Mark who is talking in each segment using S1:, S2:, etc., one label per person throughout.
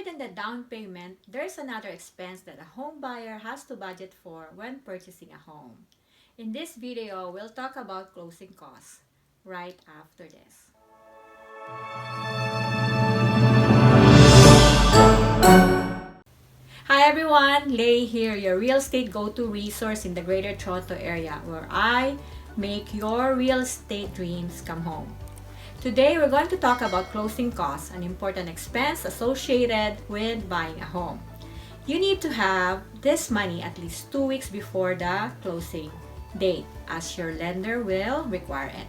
S1: than the down payment, there's another expense that a home buyer has to budget for when purchasing a home. In this video, we'll talk about closing costs right after this. Hi everyone, Lei here, your real estate go-to resource in the Greater Toronto area where I make your real estate dreams come home. Today, we're going to talk about closing costs, an important expense associated with buying a home. You need to have this money at least 2 weeks before the closing date, as your lender will require it.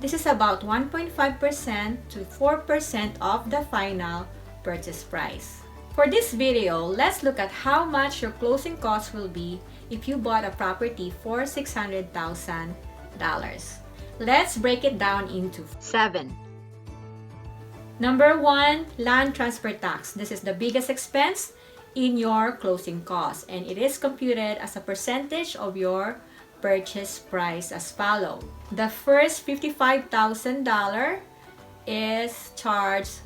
S1: This is about 1.5% to 4% of the final purchase price. For this video, let's look at how much your closing costs will be if you bought a property for $600,000. Let's break it down into 7. Number 1, land transfer tax. This is the biggest expense in your closing costs, and it is computed as a percentage of your purchase price as follows. The first $55,000 is charged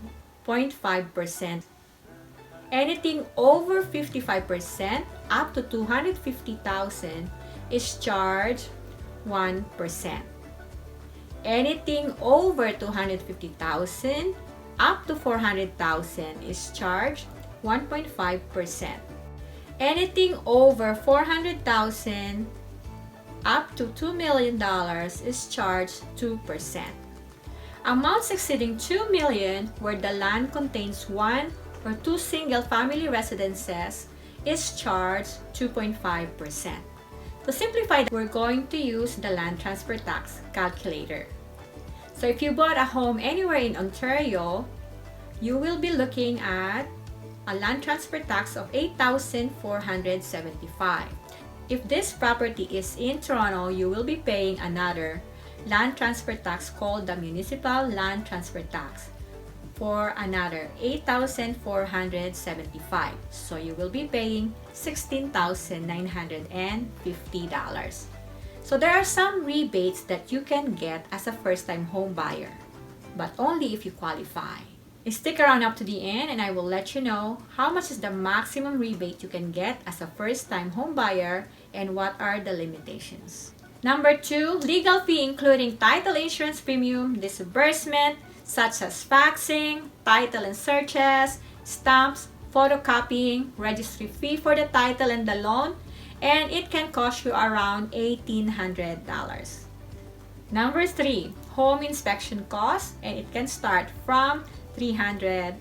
S1: 0.5%. Anything over 55% up to $250,000 is charged 1%. Anything over $250,000 up to $400,000 is charged 1.5%. Anything over $400,000 up to $2 million is charged 2%. Amounts exceeding $2 million where the land contains 1 or 2 single-family residences is charged 2.5%. To simplify, we're going to use the land transfer tax calculator. So if you bought a home anywhere in Ontario, you will be looking at a land transfer tax of $8,475. If this property is in Toronto, you will be paying another land transfer tax called the municipal land transfer tax for another $8,475. So you will be paying $16,950. So there are some rebates that you can get as a first-time home buyer, but only if you qualify. Stick around up to the end and I will let you know how much is the maximum rebate you can get as a first-time home buyer and what are the limitations. Number 2, legal fee including title insurance premium, disbursement, such as faxing, title and searches, stamps, photocopying, registry fee for the title and the loan, and it can cost you around $1,800. Number 3, home inspection cost, and it can start from $300.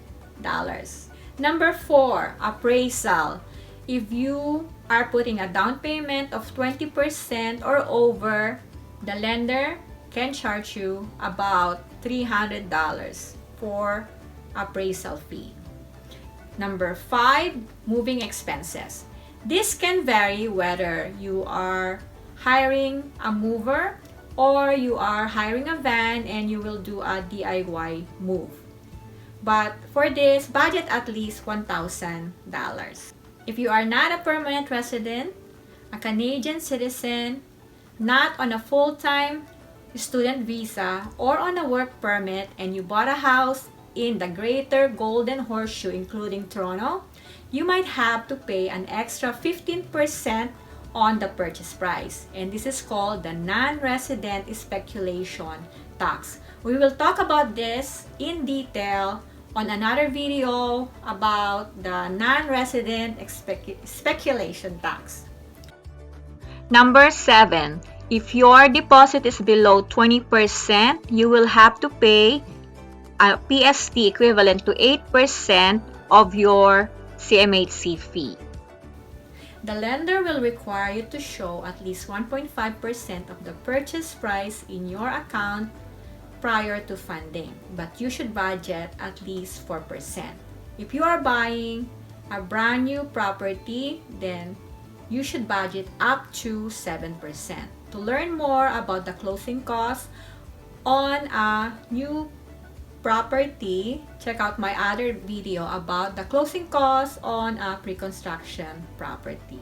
S1: Number 4, appraisal. If you are putting a down payment of 20% or over, the lender can charge you about $300 for appraisal fee. Number 5, moving expenses. This can vary whether you are hiring a mover or you are hiring a van and you will do a DIY move. But for this, budget at least $1,000. If you are not a permanent resident, a Canadian citizen, not on a full-time student visa, or on a work permit, and you bought a house in the Greater Golden Horseshoe, including Toronto, you might have to pay an extra 15% on the purchase price. And this is called the non-resident speculation tax. We will talk about this in detail on another video about the non-resident speculation tax. Number 7, if your deposit is below 20%, you will have to pay a PST equivalent to 8% of your CMHC fee. The lender will require you to show at least 1.5% of the purchase price in your account prior to funding, but you should budget at least 4%. If you are buying a brand new property, then you should budget up to 7%. To learn more about the closing costs on a new property, check out my other video about the closing costs on a pre-construction property.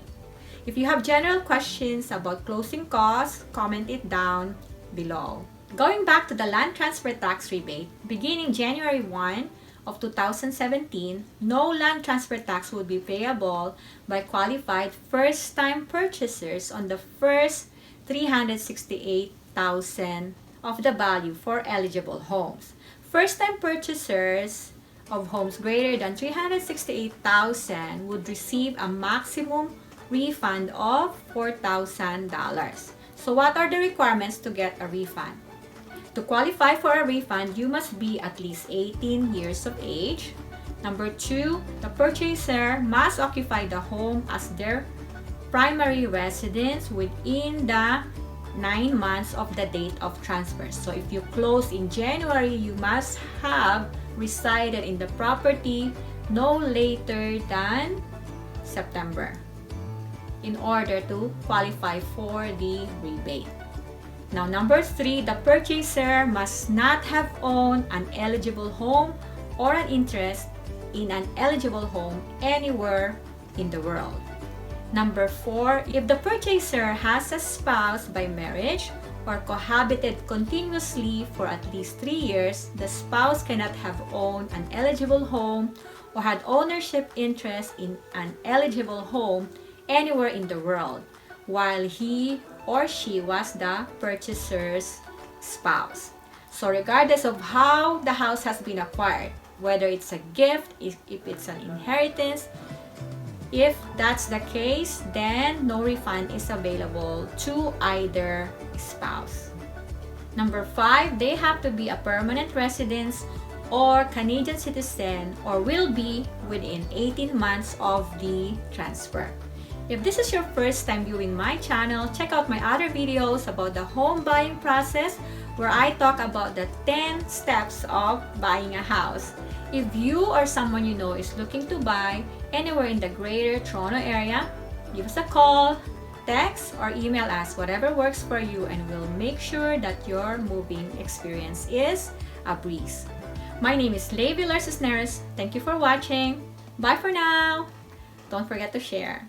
S1: If you have general questions about closing costs, comment it down below. Going back to the land transfer tax rebate, beginning January 1 of 2017, no land transfer tax would be payable by qualified first-time purchasers on the first 368,000 of the value for eligible homes. First-time purchasers of homes greater than 368,000 would receive a maximum refund of $4,000. So what are the requirements to get a refund? To qualify for a refund, you must be at least 18 years of age. Number 2, the purchaser must occupy the home as their primary residence within the 9 months of the date of transfer. So if you close in January, you must have resided in the property no later than September in order to qualify for the rebate. Now, number 3, the purchaser must not have owned an eligible home or an interest in an eligible home anywhere in the world. Number 4, if the purchaser has a spouse by marriage or cohabited continuously for at least 3 years, the spouse cannot have owned an eligible home or had ownership interest in an eligible home anywhere in the world while he or she was the purchaser's spouse. So regardless of how the house has been acquired, whether it's a gift, if it's an inheritance, if that's the case, then no refund is available to either spouse. Number 5, they have to be a permanent resident or Canadian citizen or will be within 18 months of the transfer. If this is your first time viewing my channel, check out my other videos about the home buying process where I talk about the 10 steps of buying a house. If you or someone you know is looking to buy anywhere in the Greater Toronto area, give us a call, text, or email us, whatever works for you, and we'll make sure that your moving experience is a breeze. My name is Lei Villar-Cisneros. Thank you for watching. Bye for now. Don't forget to share.